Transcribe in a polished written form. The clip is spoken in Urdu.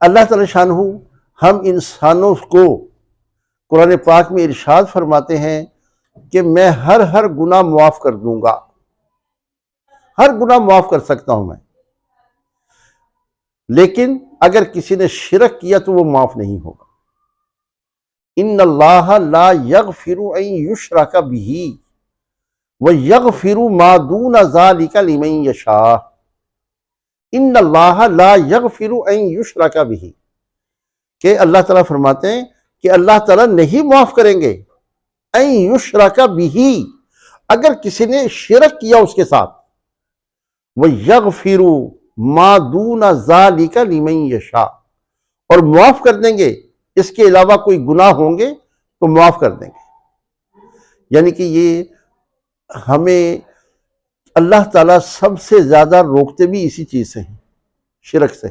اللہ تعالی شانہ ہم انسانوں کو قرآن پاک میں ارشاد فرماتے ہیں کہ میں ہر گناہ معاف کر دوں گا، ہر گناہ معاف کر سکتا ہوں میں، لیکن اگر کسی نے شرک کیا تو وہ معاف نہیں ہوگا۔ ان اللہ لا یغفر ان یشرک بہ ویغفر ما دون ذلک لمن یشاء۔ ان اللہ لا یغفر ان یشرک بہ، کہ اللہ تعالیٰ فرماتے ہیں کہ اللہ تعالیٰ نہیں معاف کریں گے ان یشرک بہ، اگر کسی نے شرک کیا اس کے ساتھ، وَيَغْفِرُ مَا دُونَ ذَلِكَ لِمَن يَشَاءُ، اور معاف کر دیں گے اس کے علاوہ کوئی گناہ ہوں گے تو معاف کر دیں گے۔ یعنی کہ یہ ہمیں اللہ تعالیٰ سب سے زیادہ روکتے بھی اسی چیز سے ہیں، شرک سے۔